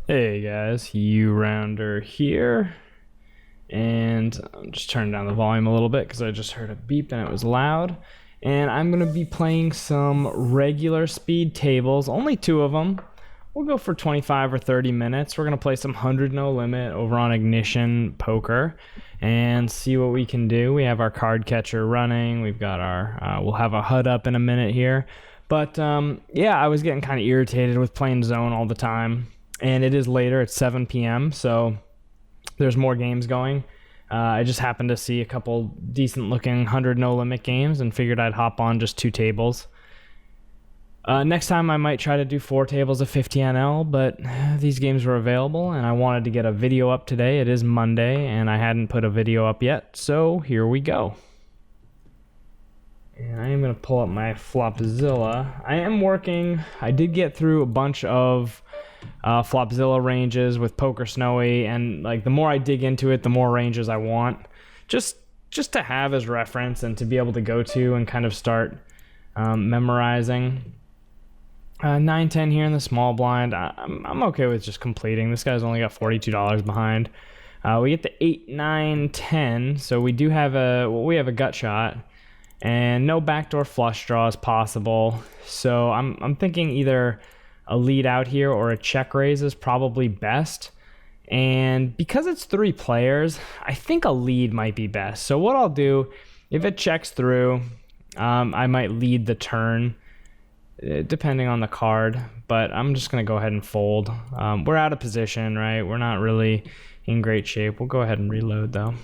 Hey guys, U-Rounder here, and I'm just turning down the volume a little bit because I just heard a beep and it was loud. And I'm going to be playing some regular speed tables, only two of them. We'll go for 25 or 30 minutes. We're going to play some 100 No Limit over on Ignition Poker and see what we can do. We have our card catcher running. We've got our, we'll have a HUD up in a minute here. But yeah, I was getting kind of irritated with playing zone all the time. And it is later, it's 7 p.m., so there's more games going. I just happened to see a couple decent-looking 100 no-limit games and figured I'd hop on just two tables. Next time I might try to do 4 tables of 50 NL, but these games were available, and I wanted to get a video up today. It is Monday, and I hadn't put a video up yet, so here we go. And I am going to pull up my Flopzilla. I am working. I did get through a bunch of Flopzilla ranges with Poker Snowy, and like the more I dig into it, the more ranges I want. Just to have as reference and to be able to go to and kind of start memorizing. 9-10 here in the small blind. I'm okay with just completing. This guy's only got $42 behind. We get the 8-9-10, so we do have a gut shot. And no backdoor flush draw is possible. So I'm thinking either a lead out here or a check raise is probably best. And because it's 3 players, I think a lead might be best. So what I'll do, if it checks through, I might lead the turn, depending on the card. But I'm just going to go ahead and fold. We're out of position, right? We're not really in great shape. We'll go ahead and reload, though.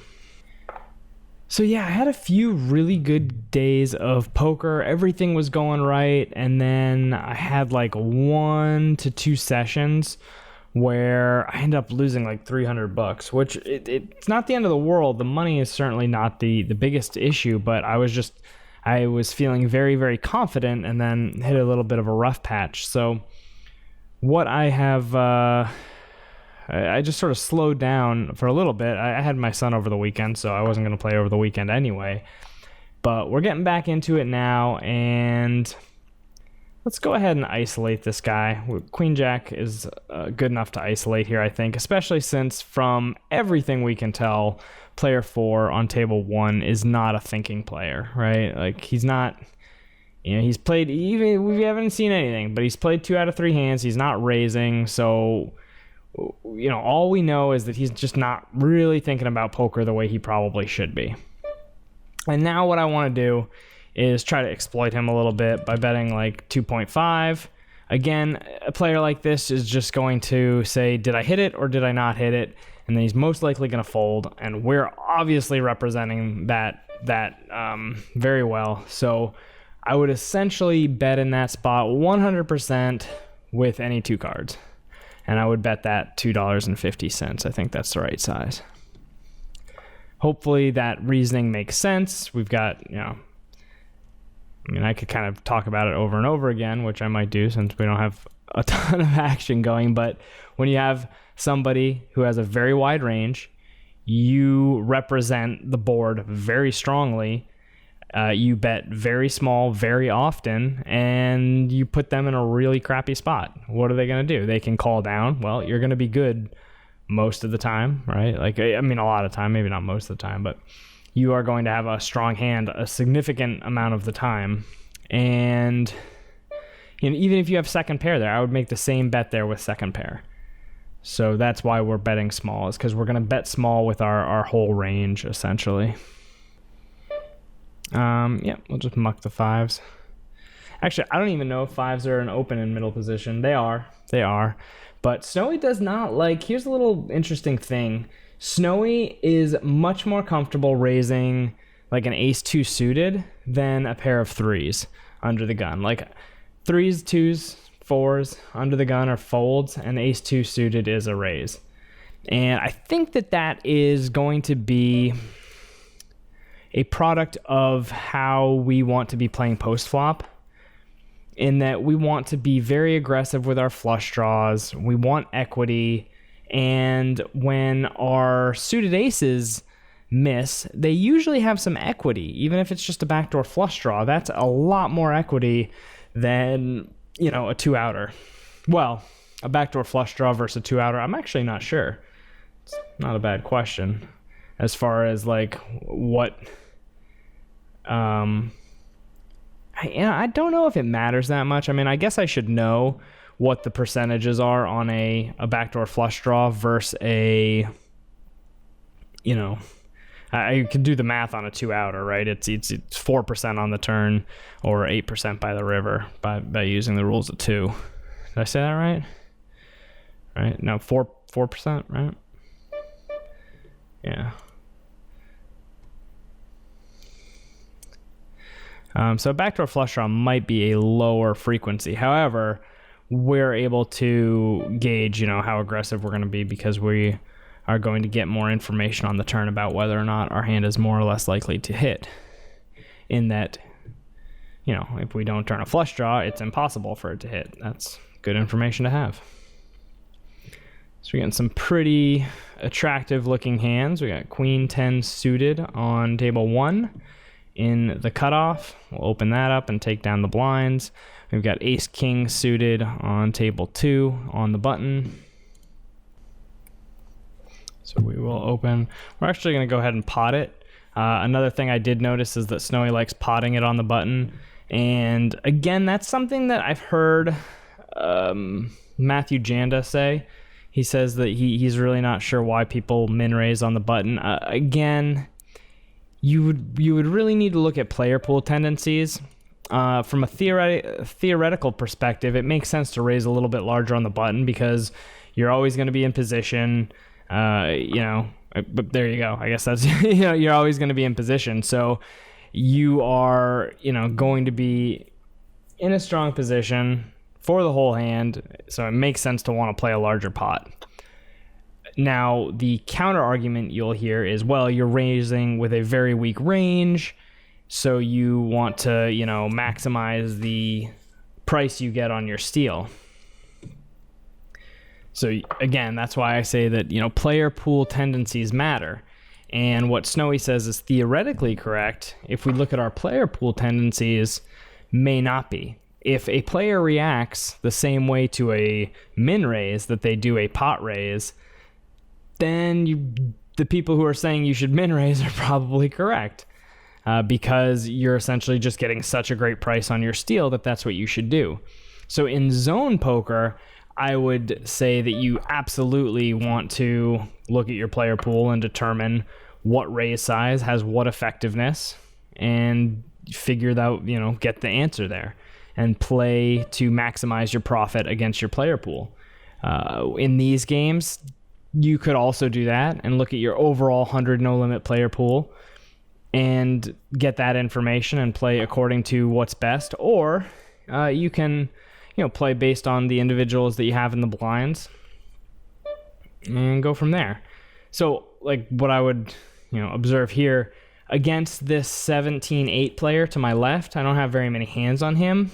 So yeah, I had a few really good days of poker. Everything was going right, and then I had like 1 to 2 sessions where I ended up losing like $300, which it's not the end of the world. The money is certainly not the biggest issue, but I was feeling very, very confident and then hit a little bit of a rough patch. So what I have... I just sort of slowed down for a little bit. I had my son over the weekend, so I wasn't going to play over the weekend anyway. But we're getting back into it now, and let's go ahead and isolate this guy. Queen Jack is good enough to isolate here, I think, especially since from everything we can tell, player 4 on table 1 is not a thinking player, right? Like, he's not... You know, he's played... Even we haven't seen anything, but he's played 2 out of 3 hands. He's not raising, so... You know, all we know is that he's just not really thinking about poker the way he probably should be. And now what I want to do is try to exploit him a little bit by betting like 2.5. Again, a player like this is just going to say, did I hit it or did I not hit it? And then he's most likely going to fold. And we're obviously representing that very well. So I would essentially bet in that spot 100% with any 2 cards. And I would bet that $2.50. I think that's the right size. Hopefully that reasoning makes sense. We've got, you know, I mean, I could kind of talk about it over and over again, which I might do since we don't have a ton of action going. But when you have somebody who has a very wide range, you represent the board very strongly. You bet very small very often, and you put them in a really crappy spot. What are they going to do? They can call down. Well, you're going to be good most of the time, right? Like, I mean, a lot of time, maybe not most of the time, but you are going to have a strong hand a significant amount of the time. And you know, even if you have second pair there, I would make the same bet there with second pair. So that's why we're betting small, is because we're going to bet small with our whole range, essentially. Yeah, we'll just muck the 5s. Actually, I don't even know if 5s are an open in middle position. They are. But Snowy does not like... Here's a little interesting thing. Snowy is much more comfortable raising like an ace-2 suited than a pair of 3s under the gun. Like 3s, 2s, 4s under the gun are folds, and ace-2 suited is a raise. And I think that is going to be a product of how we want to be playing post-flop, in that we want to be very aggressive with our flush draws. We want equity, and when our suited aces miss, they usually have some equity. Even if it's just a backdoor flush draw, that's a lot more equity than, you know, a 2-outer. Well, a backdoor flush draw versus a 2-outer? I'm actually not sure. It's not a bad question as far as like what I don't know if it matters that much. I mean, I guess I should know what the percentages are on a backdoor flush draw versus a, you know, I could do the math on a 2-outer, right? It's 4% on the turn or 8% by the river by using the rules of 2. Did I say that right? Right? No, 4%, right? Yeah. So backdoor flush draw might be a lower frequency. However, we're able to gauge, you know, how aggressive we're going to be because we are going to get more information on the turn about whether or not our hand is more or less likely to hit. In that, you know, if we don't turn a flush draw, it's impossible for it to hit. That's good information to have. So we're getting some pretty attractive looking hands. We got Queen 10 suited on table 1 in the cutoff. We'll open that up and take down the blinds. We've got Ace King suited on table 2 on the button. So we will open. We're actually going to go ahead and pot it. Another thing I did notice is that Snowy likes potting it on the button. And again, that's something that I've heard Matthew Janda say. He says that he's really not sure why people min raise on the button. Again, you would really need to look at player pool tendencies. From a theoretical perspective, it makes sense to raise a little bit larger on the button because you're always going to be in position. You know, but there you go. I guess that's, you know, you're always going to be in position. So you are, you know, going to be in a strong position for the whole hand. So it makes sense to want to play a larger pot. Now, the counter argument you'll hear is, well, you're raising with a very weak range. So you want to, you know, maximize the price you get on your steal. So again, that's why I say that, you know, player pool tendencies matter. And what Snowy says is theoretically correct. If we look at our player pool tendencies, may not be. If a player reacts the same way to a min raise that they do a pot raise, then the people who are saying you should min raise are probably correct. Because you're essentially just getting such a great price on your steal that's what you should do. So in zone poker, I would say that you absolutely want to look at your player pool and determine what raise size has what effectiveness and figure out, you know, get the answer there and play to maximize your profit against your player pool. In these games, you could also do that and look at your overall 100 no limit player pool and get that information and play according to what's best. Or you can, you know, play based on the individuals that you have in the blinds and go from there. So like what I would, you know, observe here against this 17-8 player to my left, I don't have very many hands on him.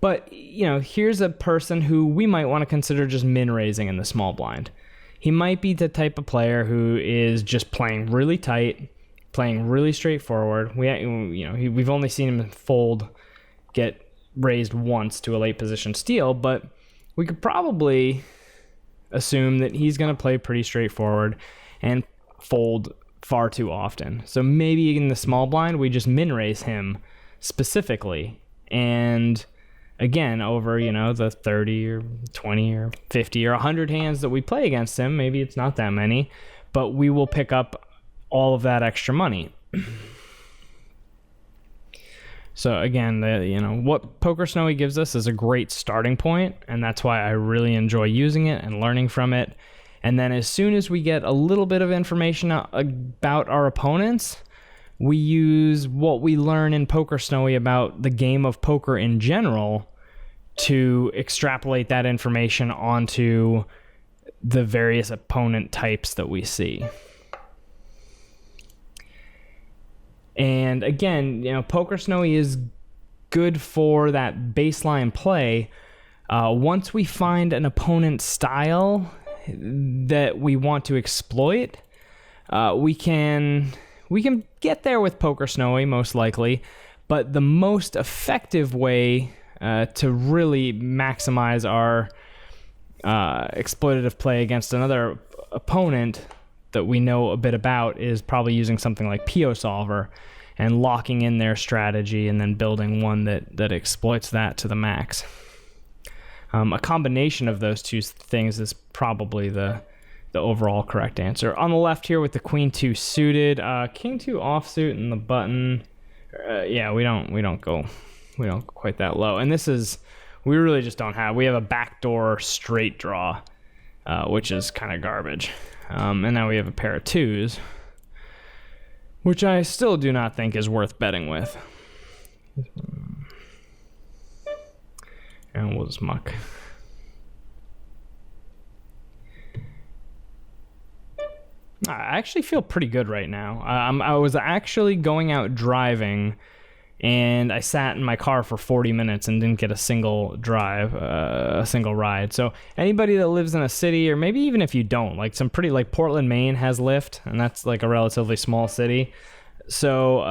But, you know, here's a person who we might want to consider just min raising in the small blind. He might be the type of player who is just playing really tight, playing really straightforward. We've only seen him fold, get raised once to a late position steal, but we could probably assume that he's going to play pretty straightforward and fold far too often. So maybe in the small blind, we just min raise him specifically. And again, over, you know, the 30 or 20 or 50 or 100 hands that we play against him, maybe it's not that many, but we will pick up all of that extra money. So again, what Poker Snowy gives us is a great starting point, and that's why I really enjoy using it and learning from it. And then as soon as we get a little bit of information about our opponents, we use what we learn in Poker Snowy about the game of poker in general to extrapolate that information onto the various opponent types that we see. And again, you know, Poker Snowy is good for that baseline play. Once we find an opponent style that we want to exploit, we can get there with Poker Snowy most likely, but the most effective way to really maximize our exploitative play against another opponent that we know a bit about is probably using something like PO Solver and locking in their strategy and then building one that exploits that to the max. A combination of those two things is probably the overall correct answer. On the left here with the Queen 2 suited, King 2 offsuit and the button. Yeah, we don't go quite that low. And we really just don't have. We have a backdoor straight draw, which is kind of garbage. And now we have a pair of twos, which I still do not think is worth betting with. And we'll just muck. I actually feel pretty good right now. I was actually going out driving, and I sat in my car for 40 minutes and didn't get a single ride. So anybody that lives in a city, or maybe even if you don't, like Portland, Maine has Lyft, and that's like a relatively small city. So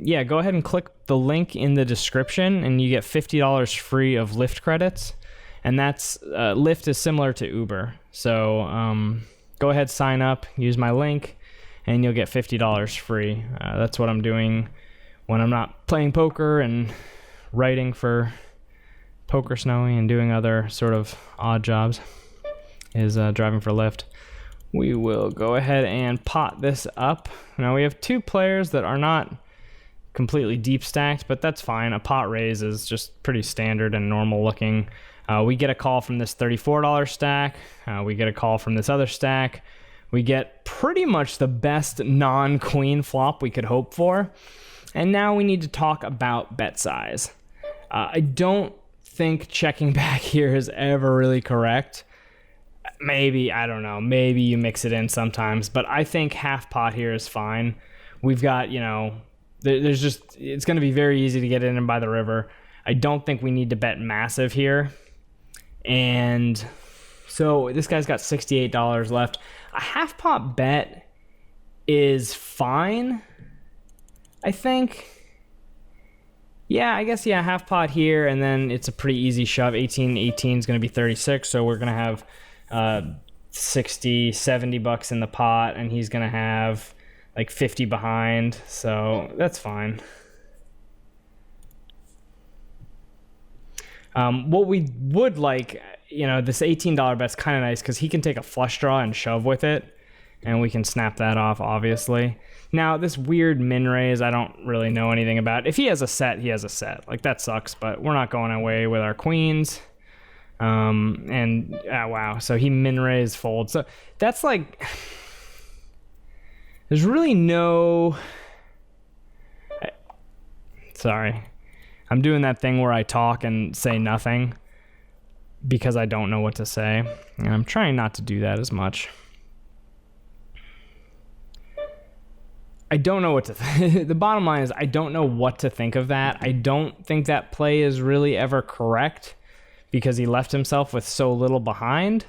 yeah, go ahead and click the link in the description, and you get $50 free of Lyft credits. And that's Lyft is similar to Uber. So go ahead, sign up, use my link, and you'll get $50 free. That's what I'm doing when I'm not playing poker and writing for Poker Snowy and doing other sort of odd jobs, is driving for Lyft. We will go ahead and pot this up. Now we have two players that are not completely deep stacked, but that's fine. A pot raise is just pretty standard and normal looking. We get a call from this $34 stack. We get a call from this other stack. We get pretty much the best non-queen flop we could hope for. And now we need to talk about bet size. I don't think checking back here is ever really correct. Maybe, I don't know, maybe you mix it in sometimes, but I think half pot here is fine. We've got, it's going to be very easy to get in and by the river. I don't think we need to bet massive here. And so this guy's got $68 left. A half pot bet is fine, I think. Yeah, I guess, half pot here, and then it's a pretty easy shove. 18 is going to be 36, so we're going to have 60, $70 in the pot, and he's going to have like 50 behind, so that's fine. What we would like, this $18 bet's kind of nice because he can take a flush draw and shove with it, and we can snap that off, obviously. Now, this weird min raise, I don't really know anything about. If he has a set, he has a set. Like, that sucks, but we're not going away with our queens. Wow, so he min raise folds. So that's like, there's really no, sorry. I'm doing that thing where I talk and say nothing because I don't know what to say. And I'm trying not to do that as much. I don't know what to think. The bottom line is I don't know what to think of that. I don't think that play is really ever correct because he left himself with so little behind.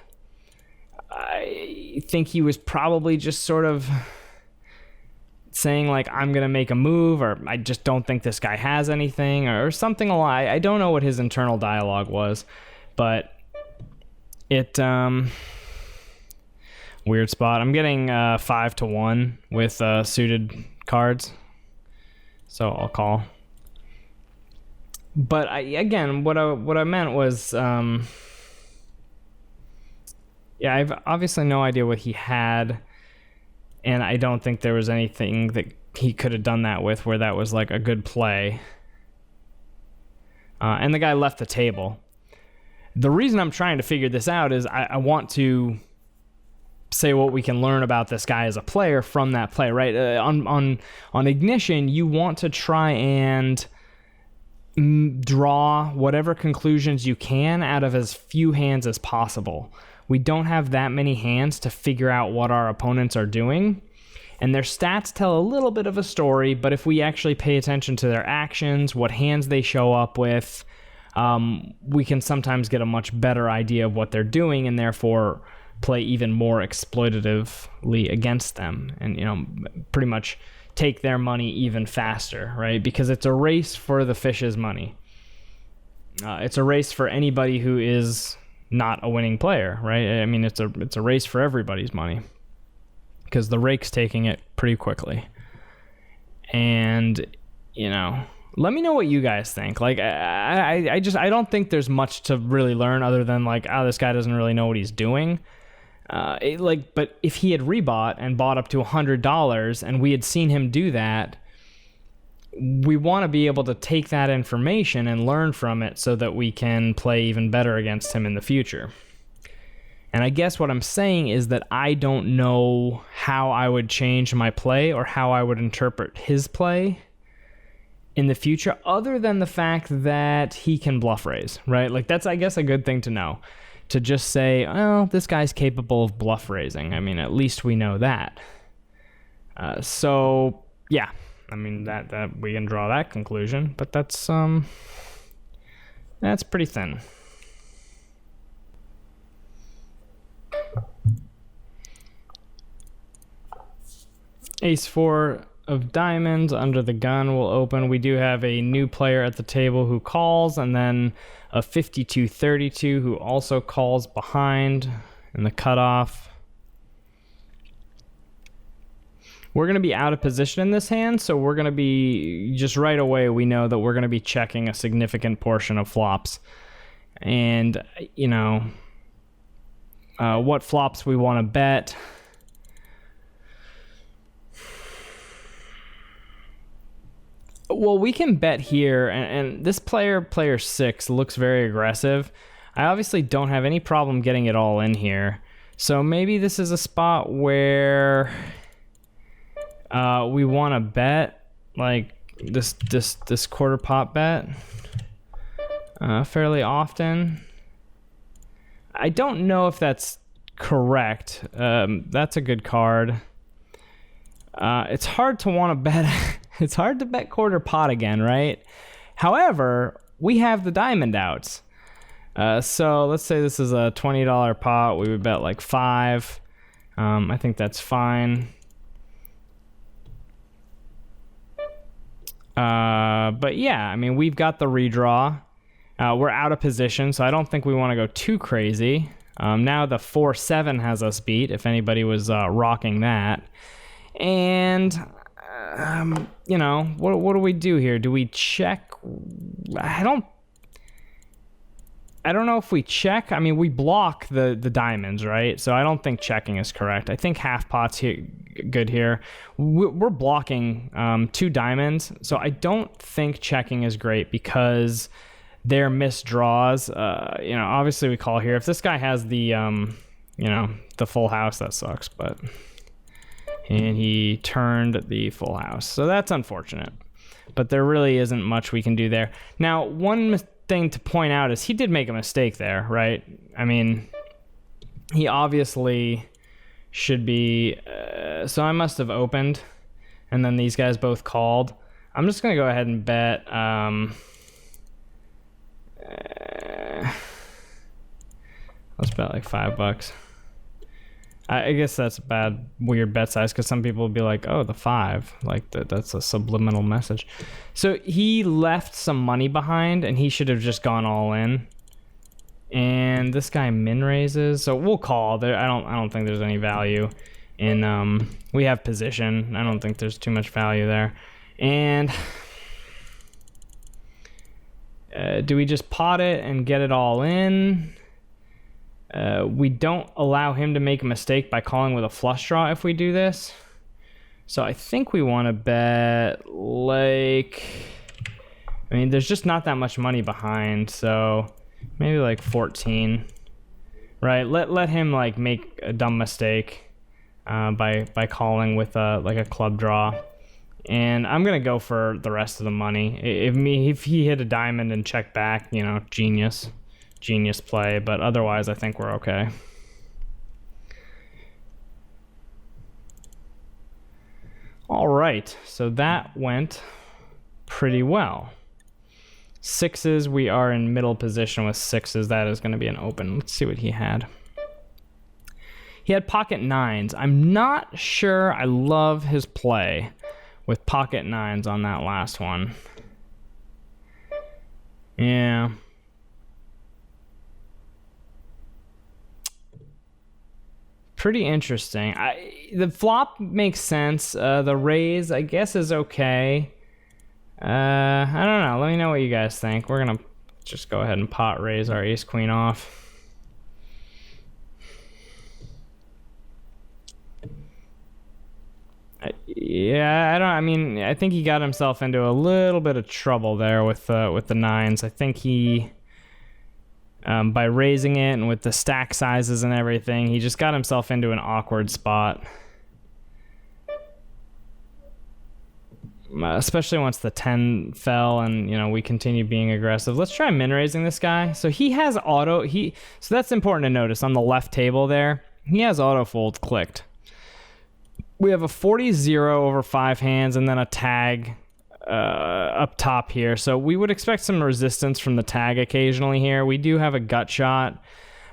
I think he was probably just sort of saying like, I'm going to make a move, or I just don't think this guy has anything, or something alike. I don't know what his internal dialogue was, but it, weird spot. I'm getting 5-1 with suited cards, so I'll call. But what I meant was, I've obviously no idea what he had. And I don't think there was anything that he could have done that with where that was like a good play. And the guy left the table. The reason I'm trying to figure this out is I want to say what we can learn about this guy as a player from that play, right? On Ignition, you want to try and draw whatever conclusions you can out of as few hands as possible. We don't have that many hands to figure out what our opponents are doing, and their stats tell a little bit of a story, but if we actually pay attention to their actions, what hands they show up with, we can sometimes get a much better idea of what they're doing and therefore play even more exploitatively against them and, pretty much take their money even faster, right? Because it's a race for the fish's money. it's a race for anybody who is not a winning player, right? I mean, it's a race for everybody's money because the rake's taking it pretty quickly. And, you know, let me know what you guys think. Like, I don't think there's much to really learn other than like, this guy doesn't really know what he's doing. But if he had rebought and bought up to $100 and we had seen him do that, we want to be able to take that information and learn from it so that we can play even better against him in the future. And I guess what I'm saying is that I don't know how I would change my play or how I would interpret his play in the future, other than the fact that he can bluff raise, right? Like, that's, I guess, a good thing to know. To just say, oh, this guy's capable of bluff raising. I mean, at least we know that. So, yeah. I mean, that we can draw that conclusion, but that's pretty thin. Ace-4 of diamonds under the gun will open. We do have a new player at the table who calls, and then a 52-32 who also calls behind in the cutoff. We're going to be out of position in this hand, so we're going to be, just right away, we know that we're going to be checking a significant portion of flops. And, you know, what flops we want to bet. Well, we can bet here, and this player 6, looks very aggressive. I obviously don't have any problem getting it all in here. So maybe this is a spot where we want to bet, like, this quarter pot bet fairly often. I don't know if that's correct. That's a good card. It's hard to want to bet. It's hard to bet quarter pot again, right? However, we have the diamond outs. So let's say this is a $20 pot. We would bet like 5. I think that's fine. But yeah, I mean, we've got the redraw. We're out of position, so I don't think we want to go too crazy. Now the 4-7 has us beat, if anybody was rocking that. And you know, what do we do here? Do we check? I don't know if we check. I mean, we block the diamonds, right? So I don't think checking is correct. I think half pot's here, good here. We're blocking 2 diamonds, so I don't think checking is great because they're missed draws. You know, obviously we call here. If this guy has the you know, the full house, that sucks, but. And he turned the full house. So that's unfortunate. But there really isn't much we can do there. Now, one thing to point out is he did make a mistake there, right? I mean, he obviously should be... so I must have opened, and then these guys both called. I'm just going to go ahead and bet... let's bet like $5. I guess that's a bad, weird bet size because some people would be like, oh, the 5. Like, that's a subliminal message. So he left some money behind, and he should have just gone all in. And this guy min raises, so we'll call. There, I don't think there's any value in. We have position. I don't think there's too much value there. And do we just pot it and get it all in? We don't allow him to make a mistake by calling with a flush draw if we do this. So I think we want to bet, like... I mean, there's just not that much money behind, so maybe like 14. Right? Let him like make a dumb mistake by calling with like a club draw. And I'm going to go for the rest of the money. If he hit a diamond and check back, you know, genius play, but otherwise I think we're okay. All right, so that went pretty well. 6s, we are in middle position with 6s. That is going to be an open. Let's see what he had. He had pocket 9s. I'm not sure I love his play with pocket 9s on that last one. Yeah. pretty interesting. The flop makes sense. The raise, I guess, is okay. I don't know. Let me know what you guys think. We're gonna just go ahead and pot raise our ace queen off. Yeah, I mean, I think he got himself into a little bit of trouble there with the nines. I think he, by raising it and with the stack sizes and everything, he just got himself into an awkward spot. Especially once the 10 fell and, you know, we continue being aggressive. Let's try min raising this guy. So he has auto. So that's important to notice on the left table there. He has auto fold clicked. We have a 40-0 over 5 hands and then a tag up top here. So we would expect some resistance from the tag occasionally here. We do have a gut shot.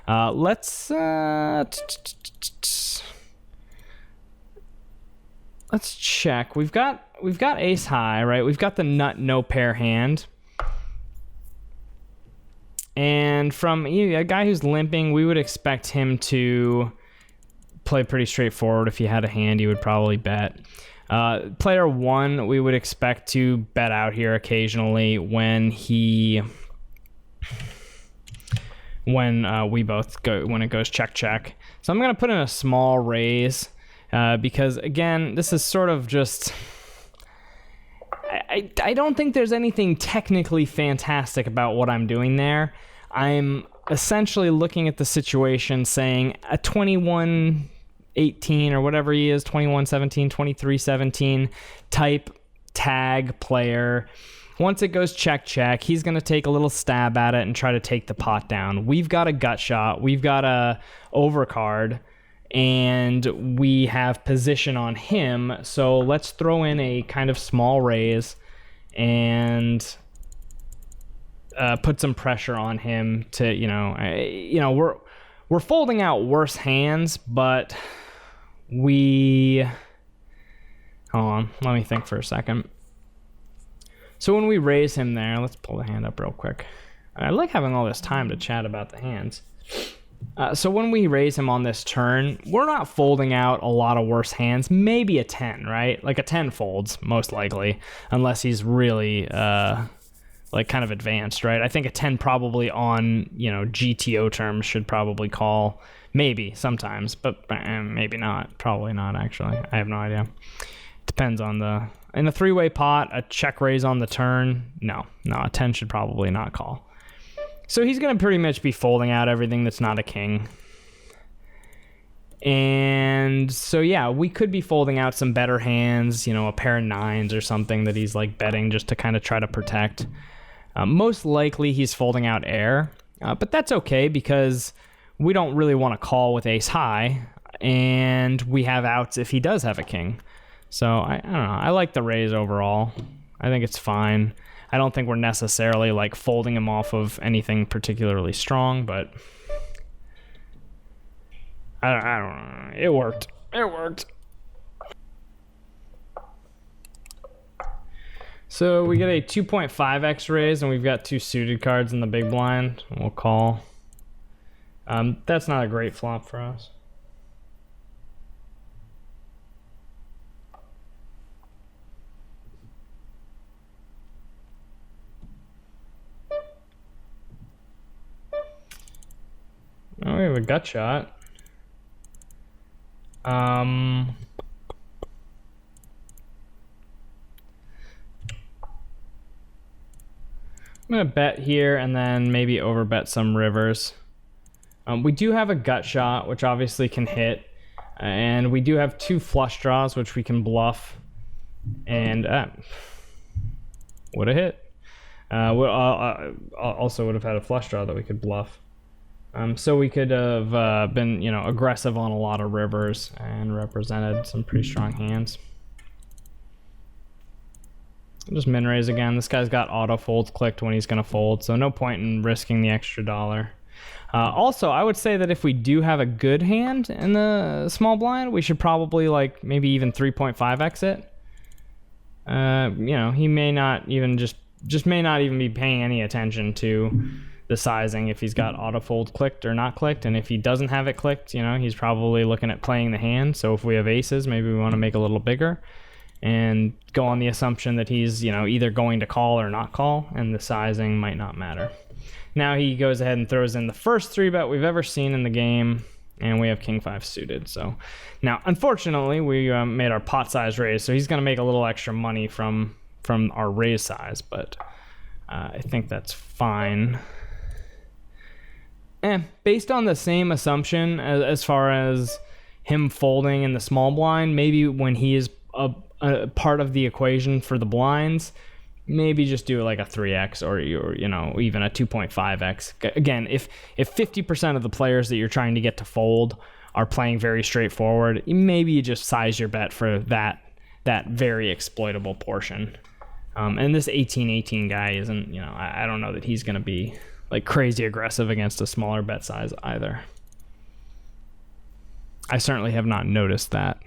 Let's check. We've got ace high, right? We've got the nut no pair hand. And from a guy who's limping, we would expect him to play pretty straightforward. If he had a hand, he would probably bet. Player 1, we would expect to bet out here occasionally when we both go, when it goes check check. So I'm gonna put in a small raise because again, this is sort of just. I don't think there's anything technically fantastic about what I'm doing there. I'm essentially looking at the situation saying a 21-18 or whatever he is, 21-17, 23-17 type tag player. Once it goes check check, he's going to take a little stab at it and try to take the pot down. We've got a gut shot. We've got a overcard. And we have position on him, so let's throw in a kind of small raise and put some pressure on him to, we're folding out worse hands, but hold on, let me think for a second. So when we raise him there, let's pull the hand up real quick. I like having all this time to chat about the hands. So when we raise him on this turn, we're not folding out a lot of worse hands. Maybe a 10, right? Like a 10 folds, most likely, unless he's really kind of advanced, right? I think a 10 probably on, GTO terms should probably call. Maybe, sometimes, but maybe not. Probably not, actually. I have no idea. Depends on in a three-way pot, a check raise on the turn. No, a 10 should probably not call. So he's going to pretty much be folding out everything that's not a king. And so, yeah, we could be folding out some better hands, a pair of nines or something that he's like betting just to kind of try to protect. Most likely he's folding out air, but that's okay because we don't really want to call with ace high, and we have outs if he does have a king. So I don't know. I like the raise overall. I think it's fine. I don't think we're necessarily like folding him off of anything particularly strong, but I don't know. It worked. So we get a 2.5x raise, and we've got 2 suited cards in the big blind. We'll call. That's not a great flop for us. Oh, we have a gut shot. I'm gonna bet here and then maybe overbet some rivers. We do have a gut shot, which obviously can hit, and we do have 2 flush draws, which we can bluff, and would have hit. Also would have had a flush draw that we could bluff. So we could have been, aggressive on a lot of rivers and represented some pretty strong hands. Just min raise again. This guy's got auto folds clicked when he's going to fold, so no point in risking the extra dollar. Also, I would say that if we do have a good hand in the small blind, we should probably maybe even 3.5x it. He may not even just may not even be paying any attention to the sizing, if he's got autofold clicked or not clicked. And if he doesn't have it clicked, he's probably looking at playing the hand. So if we have aces, maybe we want to make a little bigger and go on the assumption that he's, either going to call or not call, and the sizing might not matter. Now he goes ahead and throws in the first 3-bet we've ever seen in the game, and we have king 5 suited. So now, unfortunately, we made our pot size raise, so he's going to make a little extra money from our raise size, but I think that's fine. Based on the same assumption as far as him folding in the small blind, maybe when he is a part of the equation for the blinds, maybe just do like a 3x or even a 2.5x. Again, if 50% of the players that you're trying to get to fold are playing very straightforward, maybe you just size your bet for that very exploitable portion. And this 18-18 guy isn't, I don't know that he's going to be like crazy aggressive against a smaller bet size either. I certainly have not noticed that.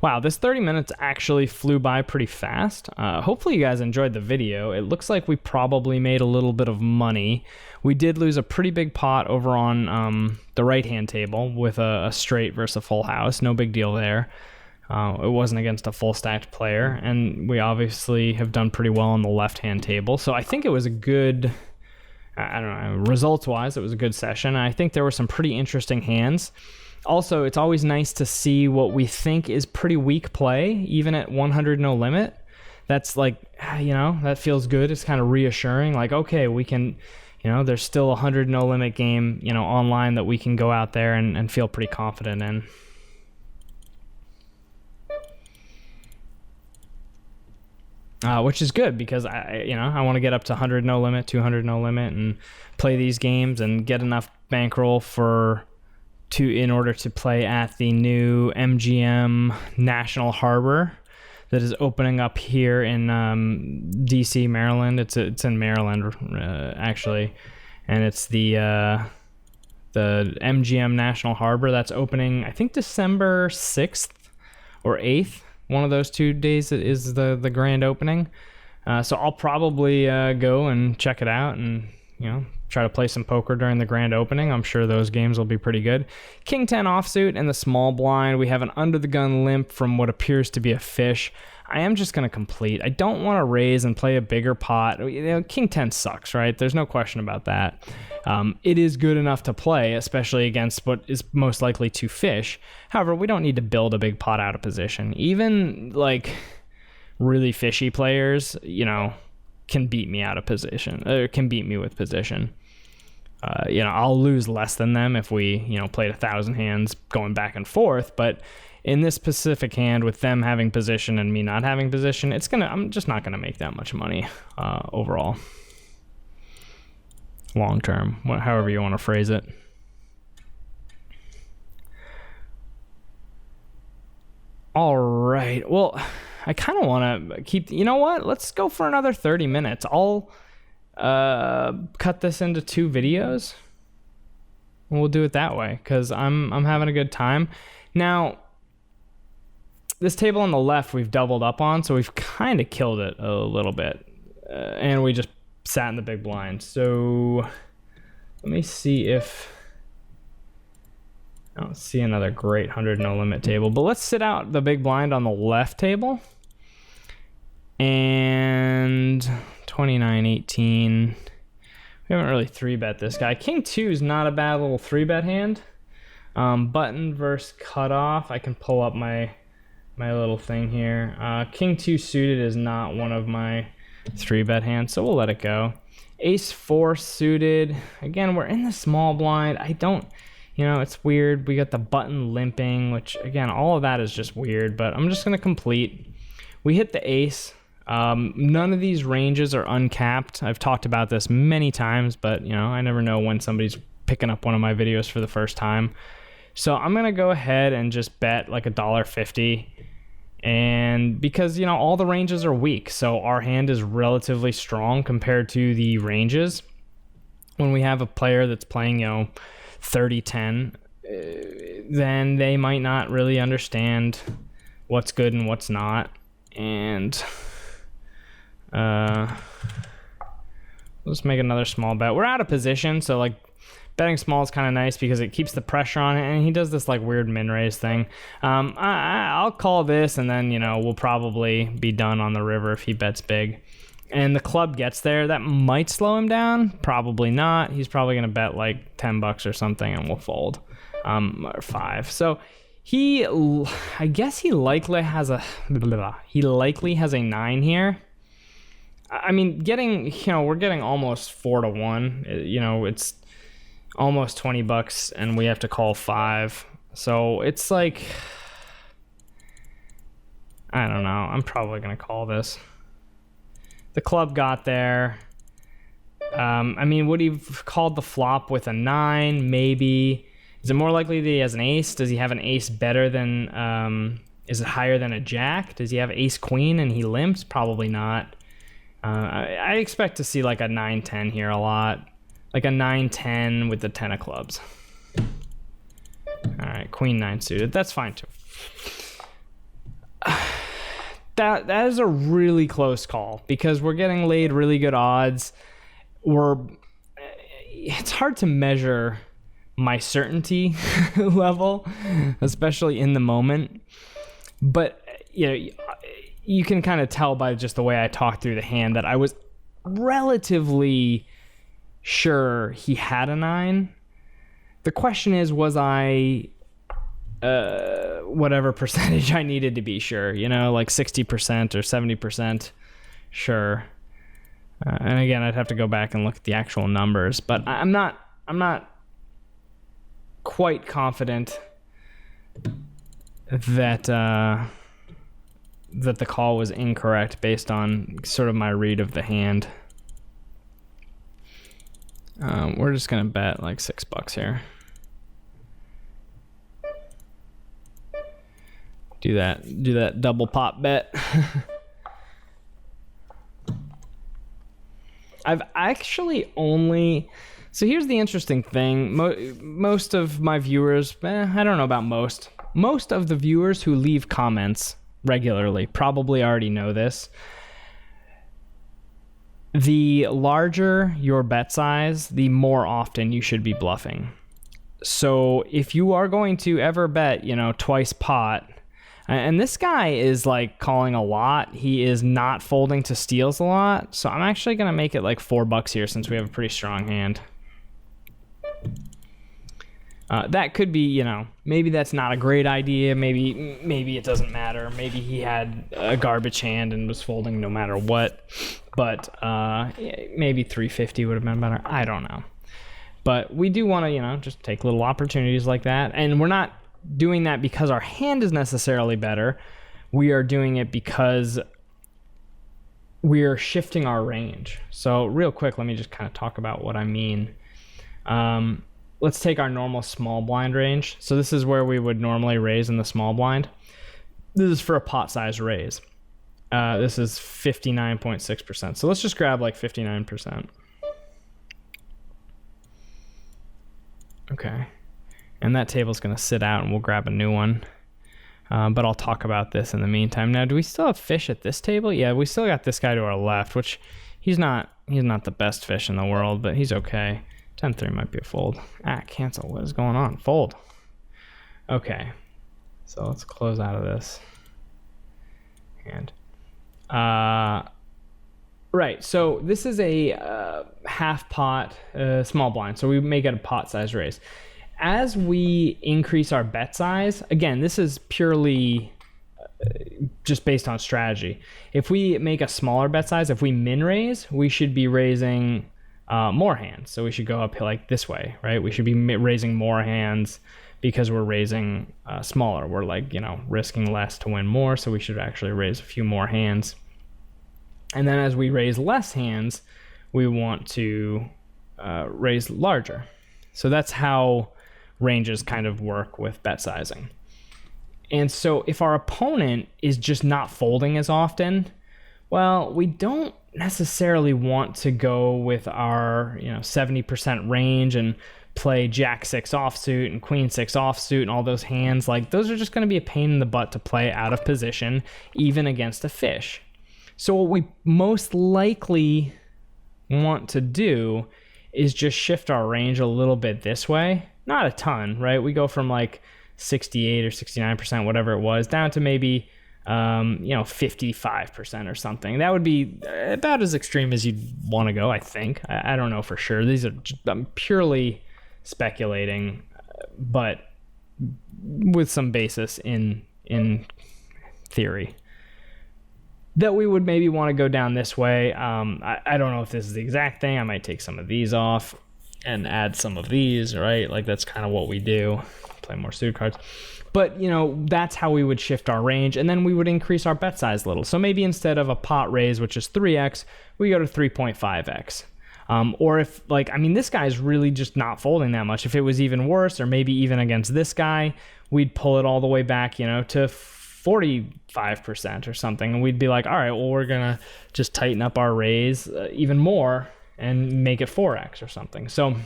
Wow, this 30 minutes actually flew by pretty fast. Hopefully you guys enjoyed the video. It looks like we probably made a little bit of money. We did lose a pretty big pot over on the right-hand table with a straight versus a full house. No big deal there. It wasn't against a full stacked player, and we obviously have done pretty well on the left-hand table. So I think it was a good, results-wise, it was a good session. I think there were some pretty interesting hands. Also, it's always nice to see what we think is pretty weak play, even at 100 no limit. That's like, that feels good. It's kind of reassuring. Like, okay, we can, there's still a 100 no limit game, online that we can go out there and feel pretty confident in. Which is good because I want to get up to 100 no limit, 200 no limit, and play these games and get enough bankroll in order to play at the new MGM National Harbor that is opening up here in DC, Maryland. It's in Maryland actually, and it's the MGM National Harbor that's opening, I think, December 6th or 8th. One of those 2 days is the grand opening. So I'll probably go and check it out and, try to play some poker during the grand opening. I'm sure those games will be pretty good. King 10 offsuit in the small blind. We have an under the gun limp from what appears to be a fish. I am just going to complete. I don't want to raise and play a bigger pot. King 10 sucks, right? There's no question about that. It is good enough to play, especially against what is most likely to fish. However, we don't need to build a big pot out of position. Even like really fishy players, can beat me out of position, or can beat me with position. I'll lose less than them if we, played 1,000 hands going back and forth, but in this specific hand with them having position and me not having position, I'm just not gonna make that much money overall. Long term, however you want to phrase it. All right, well, I kind of want to keep, let's go for another 30 minutes. I'll cut this into 2 videos. We'll do it that way because I'm having a good time. Now, this table on the left we've doubled up on, so we've kind of killed it a little bit. And we just sat in the big blind. So let me see if... I don't see another great 100 no limit table, but let's sit out the big blind on the left table. And 29-18. We haven't really 3-bet this guy. King 2 is not a bad little 3-bet hand. Button versus cutoff. I can pull up my little thing here. King 2 suited is not one of my 3-bet hands, so we'll let it go. Ace 4 suited. Again, we're in the small blind. I don't... it's weird. We got the button limping, which, again, all of that is just weird, but I'm just going to complete. We hit the ace. None of these ranges are uncapped. I've talked about this many times, but, I never know when somebody's picking up one of my videos for the first time. So I'm going to go ahead and just bet like $1.50. And because, all the ranges are weak, so our hand is relatively strong compared to the ranges. When we have a player that's playing, 30-10, then they might not really understand what's good and what's not. And Let's make another small bet. We're out of position, so like betting small is kind of nice because it keeps the pressure on it, and he does this like weird min raise thing. I'll call this, and then we'll probably be done on the river if he bets big. And the club gets there. That might slow him down. Probably not. He's probably going to bet like $10 or something, and we'll fold. Or 5. So I guess he likely has a 9 here. I mean, we're getting almost 4 to 1. It's almost $20, and we have to call 5. So it's like, I don't know. I'm probably going to call this. The club got there. I mean, would he have called the flop with a 9? Maybe. Is it more likely that he has an ace? Does he have an ace better than... is it higher than a jack? Does he have ace queen and he limps? Probably not. I expect to see like a 9-10 here a lot. Like a 9-10 with the 10 of clubs. All right, queen 9 suited. That's fine too. That is a really close call because we're getting laid really good odds. It's hard to measure my certainty level, especially in the moment. But you can kind of tell by just the way I talked through the hand that I was relatively sure he had a 9. The question is, was I whatever percentage I needed to be sure, like 60% or 70% sure. And again, I'd have to go back and look at the actual numbers, but I'm not quite confident that that the call was incorrect based on sort of my read of the hand. We're just gonna bet like $6 here. Do that double pop bet. I've actually only... So here's the interesting thing. Most of my viewers, I don't know about most. Most of the viewers who leave comments regularly probably already know this. The larger your bet size, the more often you should be bluffing. So if you are going to ever bet, twice pot... And this guy is like calling a lot. He is not folding to steals a lot. So I'm actually going to make it like $4 here since we have a pretty strong hand. That could be, maybe that's not a great idea. Maybe it doesn't matter. Maybe he had a garbage hand and was folding no matter what. But maybe 350 would have been better. I don't know. But we do want to, just take little opportunities like that. And we're not doing that because our hand is necessarily better. We are doing it because we're shifting our range. So real quick, let me just kind of talk about what I mean. Let's take our normal small blind range. So this is where we would normally raise in the small blind. This is for a pot size raise. This is 59.6%. So let's just grab like 59%. Okay. And that table's going to sit out and we'll grab a new one. But I'll talk about this in the meantime. Now, do we still have fish at this table? Yeah, we still got this guy to our left, which he's not the best fish in the world, but he's okay. 10-3 might be a fold. Cancel. What is going on? Fold. Okay. So let's close out of this hand. Right, so this is a half pot small blind. So we make it a pot size raise. As we increase our bet size, again, this is purely just based on strategy. If we make a smaller bet size, if we min raise, we should be raising more hands. So we should go up like this way, right? We should be raising more hands because we're raising smaller. We're like, risking less to win more. So we should actually raise a few more hands. And then as we raise less hands, we want to raise larger. So that's how ranges kind of work with bet sizing. And so if our opponent is just not folding as often, well, we don't necessarily want to go with our 70% range and play jack 6 offsuit and queen 6 offsuit and all those hands. Like, those are just going to be a pain in the butt to play out of position, even against a fish. So what we most likely want to do is just shift our range a little bit this way. Not a ton, right? We go from like 68 or 69%, whatever it was, down to maybe 55% or something. That would be about as extreme as you'd want to go, I think. I don't know for sure. These are I'm purely speculating, but with some basis in theory. That we would maybe want to go down this way. I don't know if this is the exact thing. I might take some of these off and add some of these, right? Like that's kind of what we do. Play more suited cards. But, that's how we would shift our range, and then we would increase our bet size a little. So maybe instead of a pot raise, which is 3x, we go to 3.5x. Or if, this guy's really just not folding that much. If it was even worse, or maybe even against this guy, we'd pull it all the way back, to 45% or something. And we'd be like, all right, well, we're going to just tighten up our raise even more and make it 4x or something. So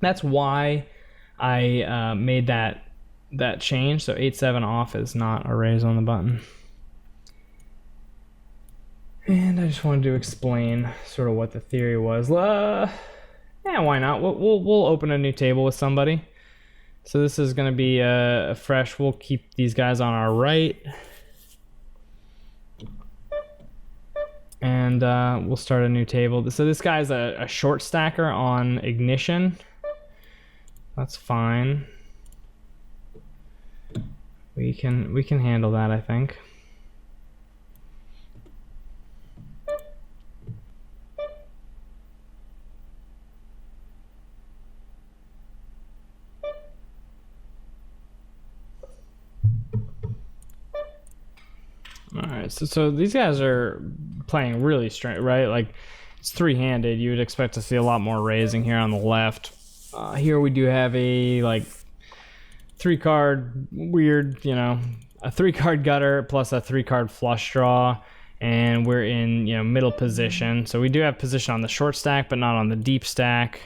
that's why I made that change. So 8-7 off is not a raise on the button. And I just wanted to explain sort of what the theory was. Why not? We'll open a new table with somebody. So this is going to be a fresh. We'll keep these guys on our right. And we'll start a new table. So this guy's a short stacker on ignition. That's fine. We can handle that, I think. All right, so these guys are playing really straight, right? Like it's three-handed. You would expect to see a lot more raising here on the left. Here we do have a 3-card weird, a 3-card gutter plus a 3-card flush draw, and we're in middle position. So we do have position on the short stack, but not on the deep stack.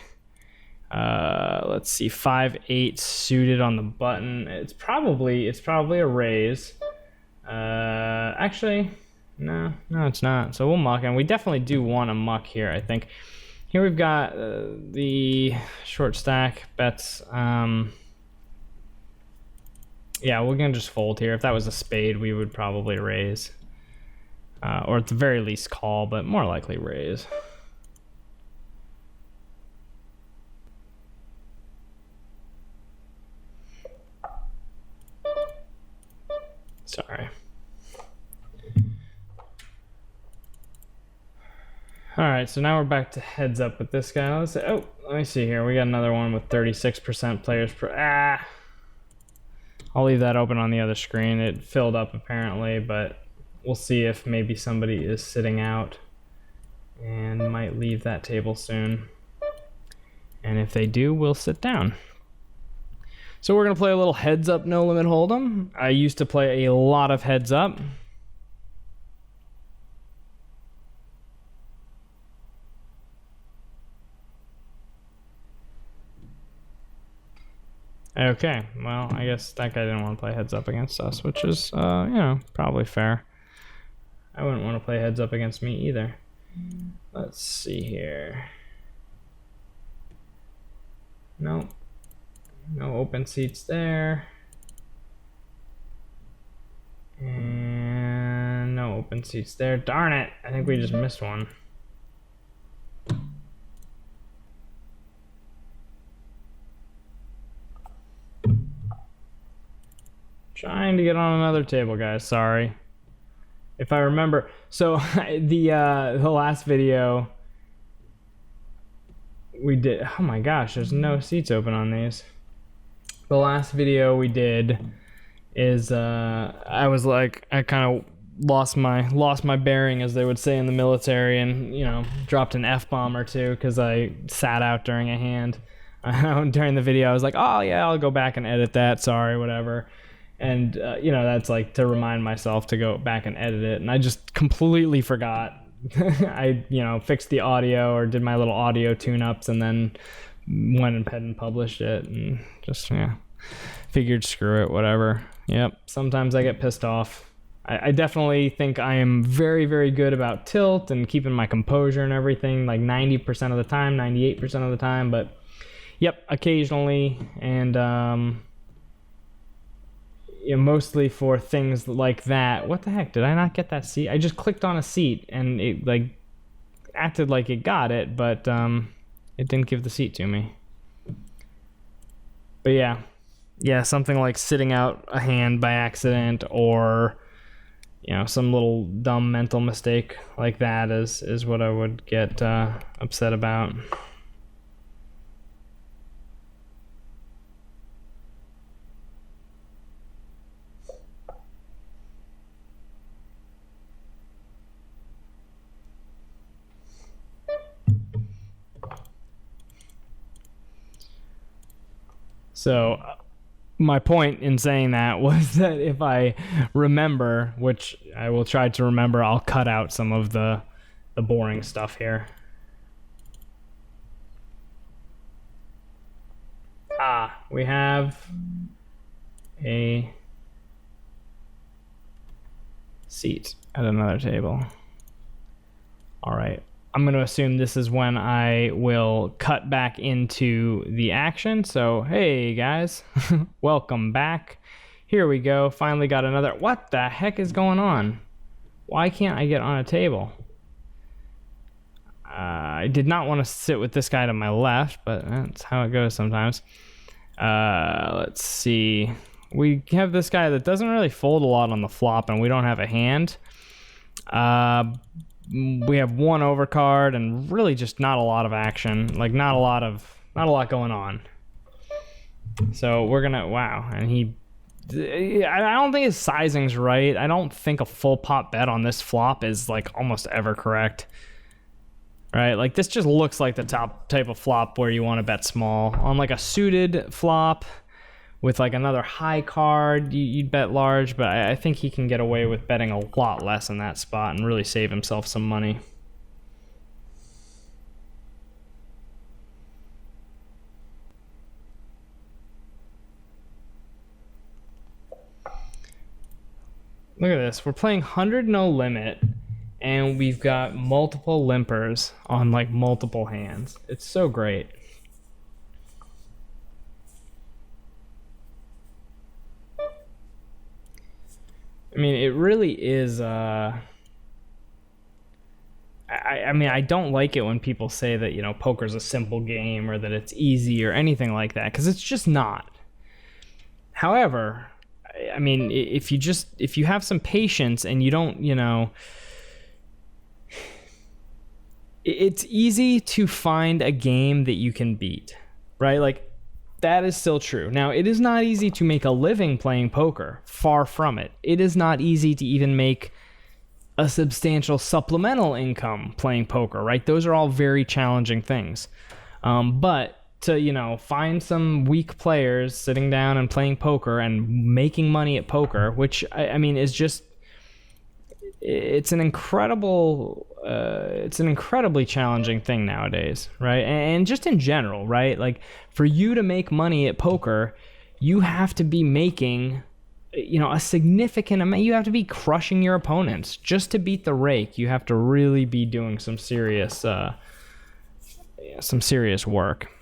Let's see, 5-8 suited on the button. It's probably a raise. Actually, no, it's not. So we'll muck, and we definitely do want to muck here, I think. Here we've got the short stack bets. Yeah, we're going to just fold here. If that was a spade, we would probably raise. Or at the very least call, but more likely raise. Sorry. All right, so now we're back to heads up with this guy. Let me see here. We got another one with 36% players per. I'll leave that open on the other screen. It filled up apparently, but we'll see if maybe somebody is sitting out and might leave that table soon. And if they do, we'll sit down. So we're gonna play a little heads up no limit hold'em. I used to play a lot of heads up. Okay, well, I guess that guy didn't want to play heads up against us, which is, probably fair. I wouldn't want to play heads up against me either. Let's see here. Nope. No open seats there. And no open seats there. Darn it! I think we just missed one. Trying to get on another table, guys. Sorry. If I remember. So the last video we did. Oh my gosh, there's no seats open on these. The last video we did is I was like, I kind of lost my bearing, as they would say in the military, and dropped an F-bomb or two because I sat out during a hand. During the video I was like, oh yeah, I'll go back and edit that, sorry, whatever. And that's like to remind myself to go back and edit it, and I just completely forgot. I fixed the audio or did my little audio tune-ups and then went ahead and published it, and just figured screw it, whatever. Yep, sometimes I get pissed off. I definitely think I am very, very good about tilt and keeping my composure and everything, like 90% of the time, 98% of the time. But yep, occasionally, and mostly for things like that. What the heck? Did I not get that seat? I just clicked on a seat and it like acted like it got it, but it didn't give the seat to me. But yeah, something like sitting out a hand by accident, or some little dumb mental mistake like that is what I would get upset about. So my point in saying that was that if I remember, which I will try to remember, I'll cut out some of the boring stuff here. We have a seat at another table. All right. I'm going to assume this is when I will cut back into the action. So, hey guys, welcome back. Here we go. Finally got another. What the heck is going on? Why can't I get on a table? I did not want to sit with this guy to my left, but that's how it goes sometimes. Let's see. We have this guy that doesn't really fold a lot on the flop, and we don't have a hand. We have one overcard and really just not a lot of action, like not a lot going on. So we're gonna and I don't think his sizing's right. I don't think a full pot bet on this flop is like almost ever correct. Right? Like this just looks like the top type of flop where you want to bet small. On like a suited flop with like another high card, you'd bet large, but I think he can get away with betting a lot less in that spot and really save himself some money. Look at this. We're playing 100 no limit, and we've got multiple limpers on like multiple hands. It's so great. I mean, it really is. I mean, I don't like it when people say that poker's a simple game or that it's easy or anything like that, because it's just not. However, I mean, if you have some patience and you don't, it's easy to find a game that you can beat, right? Like, that is still true. Now, it is not easy to make a living playing poker. Far from it. It is not easy to even make a substantial supplemental income playing poker, right? Those are all very challenging things. But to, find some weak players sitting down and playing poker and making money at poker, which, I mean, is just... It's an incredibly challenging thing nowadays, right? And just in general, right? Like, for you to make money at poker, you have to be making, a significant amount. You have to be crushing your opponents just to beat the rake. You have to really be doing some serious work.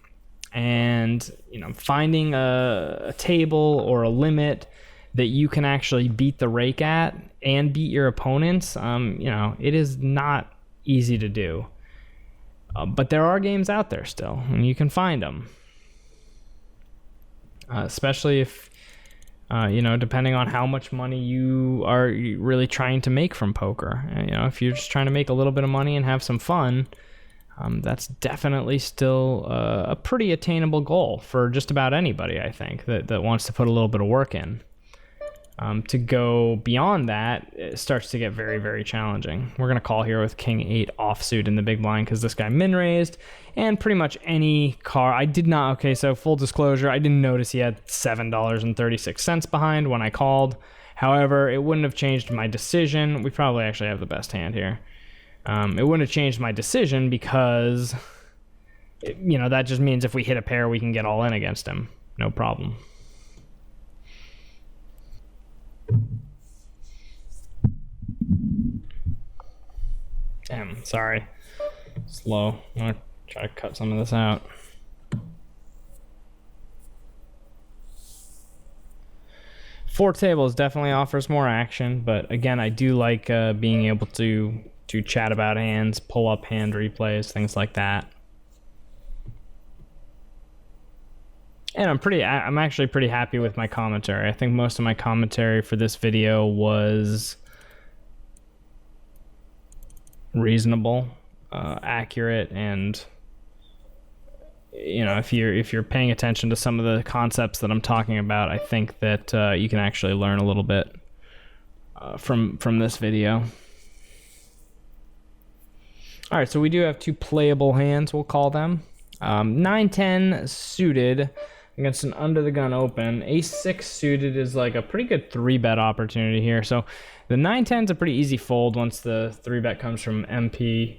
And finding a table or a limit that you can actually beat the rake at and beat your opponents, it is not easy to do. But there are games out there still, and you can find them. Especially if, depending on how much money you are really trying to make from poker. If you're just trying to make a little bit of money and have some fun, that's definitely still a pretty attainable goal for just about anybody, I think, that wants to put a little bit of work in. To go beyond that, it starts to get very, very challenging. We're going to call here with King 8 offsuit in the big blind because this guy min-raised, and pretty much any card. I did not, okay, so full disclosure, I didn't notice he had $7.36 behind when I called. However, it wouldn't have changed my decision. We probably actually have the best hand here. It wouldn't have changed my decision because, that just means if we hit a pair, we can get all in against him. No problem. Damn, sorry. Slow. I'm gonna try to cut some of this out. Four tables definitely offers more action, but again, I do like being able to chat about hands, pull up hand replays, things like that. And I'm actually pretty happy with my commentary. I think most of my commentary for this video was reasonable, accurate, and you know, if you're paying attention to some of the concepts that I'm talking about, I think that you can actually learn a little bit from this video. All right, so we do have two playable hands, we'll call them. 9-10 suited against an under the gun open. Ace-6 suited is like a pretty good 3-bet opportunity here. So the 9-10 is a pretty easy fold once the 3-bet comes from MP.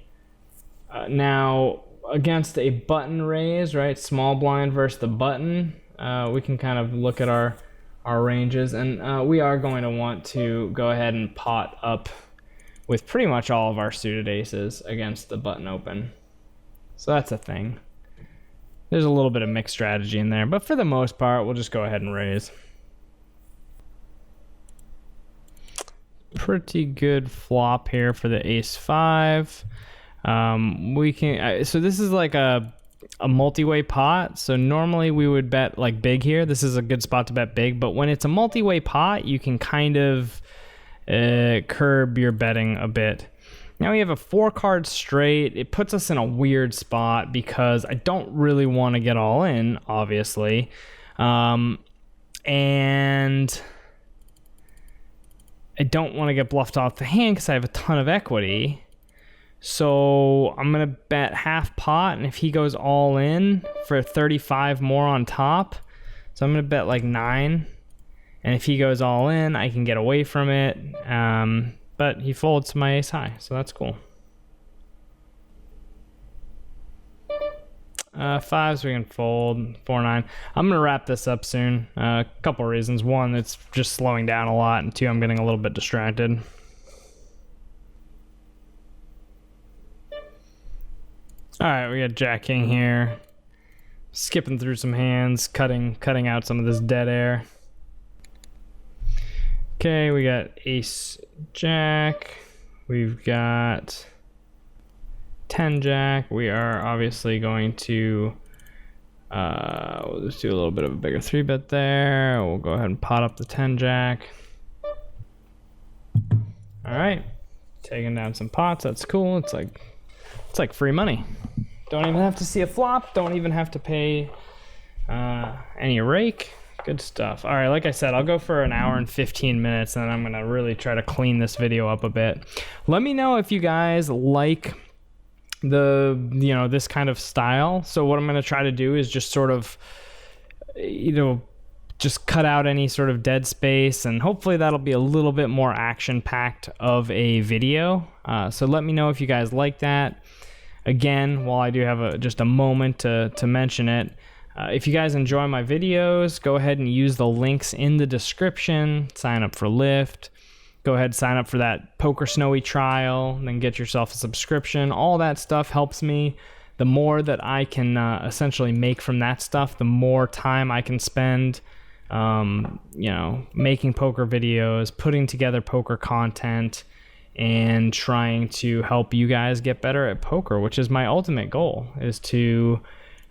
Now against a button raise, right? Small blind versus the button. We can kind of look at our ranges, and we are going to want to go ahead and pot up with pretty much all of our suited aces against the button open. So that's a thing. There's a little bit of mixed strategy in there, but for the most part, we'll just go ahead and raise. Pretty good flop here for the ace-5. We can, so this is like a multi-way pot. So normally we would bet like big here. This is a good spot to bet big, but when it's a multi-way pot, you can kind of curb your betting a bit. Now we have a 4-card straight. It puts us in a weird spot because I don't really want to get all in, obviously. And I don't want to get bluffed off the hand because I have a ton of equity. So I'm going to bet half pot, and if he goes all in for 35 more on top, so I'm going to bet like 9. And if he goes all in, I can get away from it. But he folds to my ace high, so that's cool. 5s we can fold. 4-9. I'm gonna wrap this up soon. A couple reasons. One, it's just slowing down a lot, and 2, I'm getting a little bit distracted. All right, we got Jack King here. Skipping through some hands, cutting out some of this dead air. Okay, we got Ace Jack. We've got 10 Jack. We are obviously going to we'll just do a little bit of a bigger 3-bet there. We'll go ahead and pot up the 10 Jack. All right, taking down some pots. That's cool. It's like free money. Don't even have to see a flop. Don't even have to pay any rake. Good stuff. All right, like I said, I'll go for an hour and 15 minutes, and then I'm going to really try to clean this video up a bit. Let me know if you guys like this kind of style. So what I'm going to try to do is just sort of, just cut out any sort of dead space, and hopefully that'll be a little bit more action-packed of a video. So let me know if you guys like that. Again, while I do have just a moment to mention it, if you guys enjoy my videos, go ahead and use the links in the description. Sign up for Lyft. Go ahead and sign up for that Poker Snowy trial, and then get yourself a subscription. All that stuff helps me. The more that I can essentially make from that stuff, the more time I can spend, making poker videos, putting together poker content, and trying to help you guys get better at poker, which is my ultimate goal, is to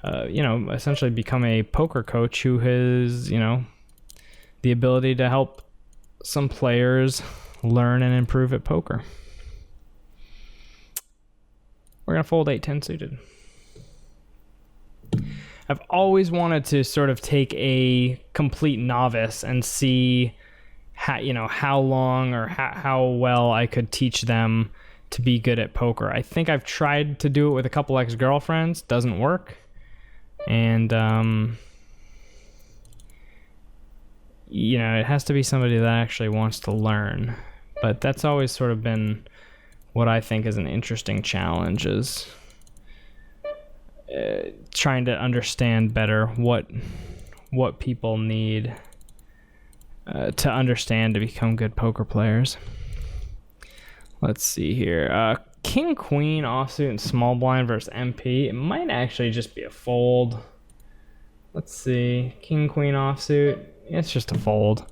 essentially become a poker coach who has, the ability to help some players learn and improve at poker. We're going to fold 8-10 suited. I've always wanted to sort of take a complete novice and see how long or how well I could teach them to be good at poker. I think I've tried to do it with a couple ex-girlfriends. Doesn't work. And, it has to be somebody that actually wants to learn. But that's always sort of been what I think is an interesting challenge, is trying to understand better what people need to understand to become good poker players. Let's see here. King Queen offsuit and small blind versus MP. It might actually just be a fold. Let's see. King Queen offsuit. It's just a fold.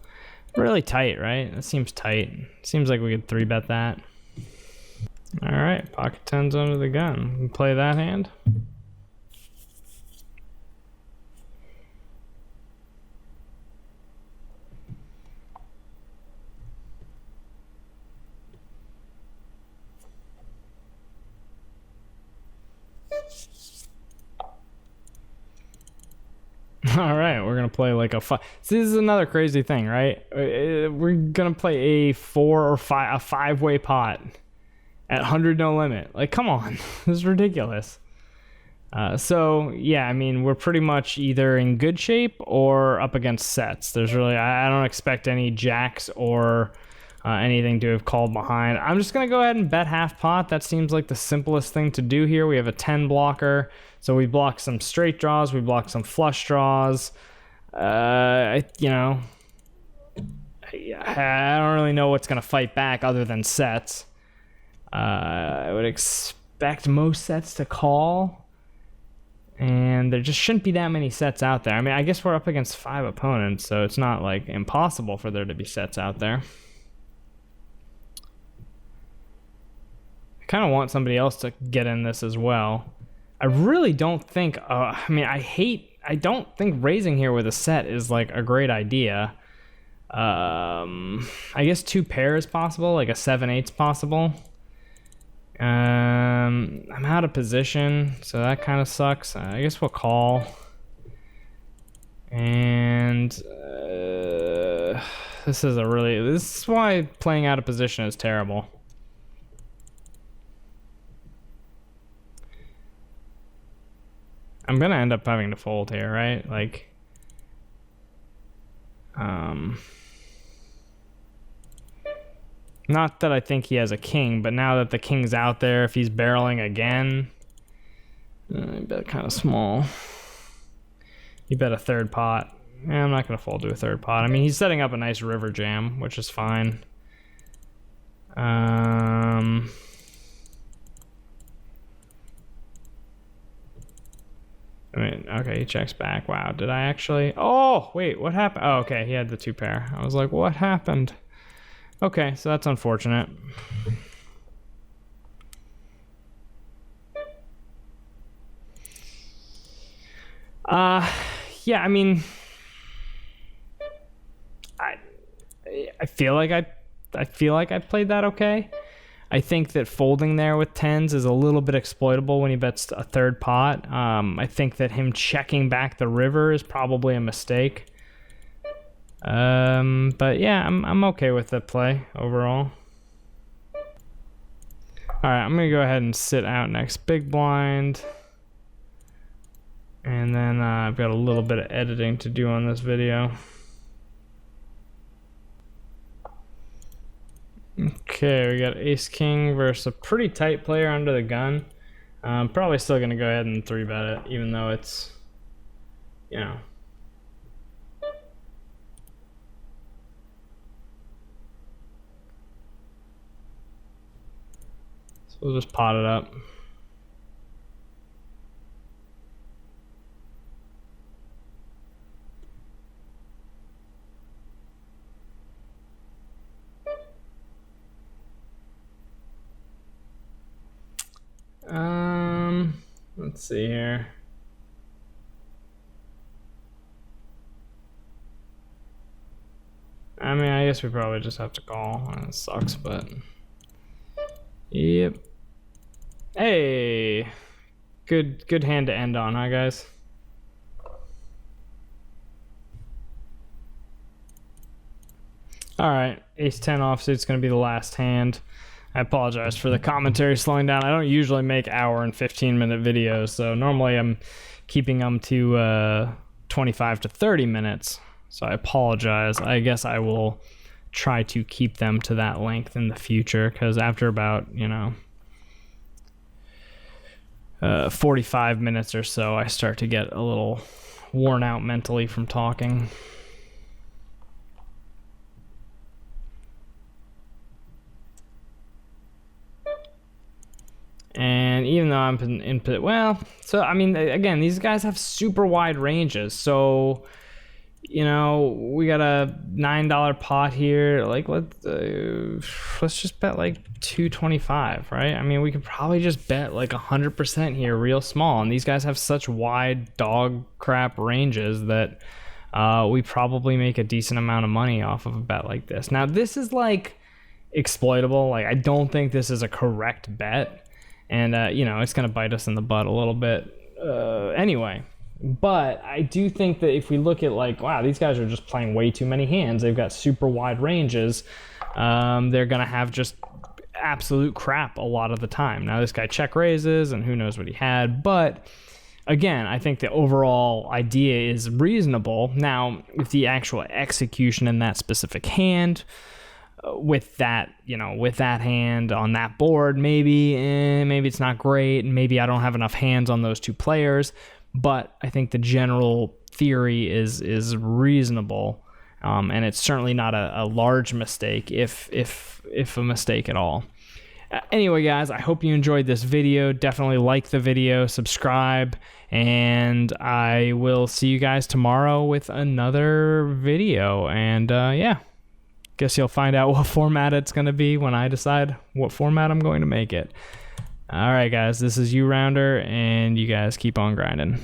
Really tight, right? That seems tight. Seems like we could 3-bet that. All right, pocket tens under the gun. We play that hand. All right, we're gonna play like a five. So this is another crazy thing, right? We're gonna play a 4 or 5, a 5-way pot at 100 no limit. Like, come on, this is ridiculous. So yeah, I mean, we're pretty much either in good shape or up against sets. There's really, I don't expect any jacks or anything to have called behind. I'm just gonna go ahead and bet half pot. That seems like the simplest thing to do here. We have a 10 blocker, so we block some straight draws, we block some flush draws. I don't really know what's gonna fight back other than sets. I would expect most sets to call, and there just shouldn't be that many sets out there. I mean, I guess we're up against 5 opponents, so it's not like impossible for there to be sets out there. I kind of want somebody else to get in this as well. I really don't think, I don't think raising here with a set is like a great idea. I guess 2 pair is possible, like a 7/8's possible. I'm out of position, so that kind of sucks. I guess we'll call. And this is why playing out of position is terrible. I'm gonna end up having to fold here, right? Like, not that I think he has a king, but now that the king's out there, if he's barreling again, I bet kind of small. You bet a third pot. I'm not gonna fold to a third pot. I mean, he's setting up a nice river jam, which is fine. I mean, okay, he checks back. Wow, did I actually? Oh, wait, what happened? Oh, okay, he had the 2 pair. I was like, what happened? Okay, so that's unfortunate. Yeah, I mean, I feel like I played that okay. I think that folding there with 10s is a little bit exploitable when he bets a third pot. I think that him checking back the river is probably a mistake. But yeah, I'm okay with the play overall. All right, I'm gonna go ahead and sit out next big blind. And then I've got a little bit of editing to do on this video. Okay, we got ace king versus a pretty tight player under the gun. I'm probably still gonna go ahead and 3-bet it, even though it's, you know. So we'll just pot it up. Let's see here. I mean, I guess we probably just have to call. It sucks, but yep. Hey, good hand to end on, huh, guys? All right, ace 10 offsuit's gonna be the last hand. I apologize for the commentary slowing down. I don't usually make hour and 15-minute videos, so normally I'm keeping them to 25 to 30 minutes. So I apologize. I guess I will try to keep them to that length in the future, because after about, 45 minutes or so, I start to get a little worn out mentally from talking. And even though I'm well, so I mean, again, these guys have super wide ranges. So, you know, we got a $9 pot here. Like, let's just bet like 225, right? I mean, we could probably just bet like 100% here, real small. And these guys have such wide dog crap ranges that we probably make a decent amount of money off of a bet like this. Now, this is like exploitable. Like, I don't think this is a correct bet. And, you know, it's going to bite us in the butt a little bit anyway. But I do think that if we look at, like, wow, these guys are just playing way too many hands. They've got super wide ranges. They're going to have just absolute crap a lot of the time. Now, this guy check raises, and who knows what he had. But, again, I think the overall idea is reasonable. Now, if the actual execution in that specific hand... with that, you know, with that hand on that board, maybe it's not great, and maybe I don't have enough hands on those two players. But I think the general theory is reasonable, and it's certainly not a large mistake, if a mistake at all. Anyway, guys, I hope you enjoyed this video. Definitely like the video, subscribe, and I will see you guys tomorrow with another video. And yeah. Guess you'll find out what format it's going to be when I decide what format I'm going to make it. All right, guys, this is URounder, and you guys keep on grinding.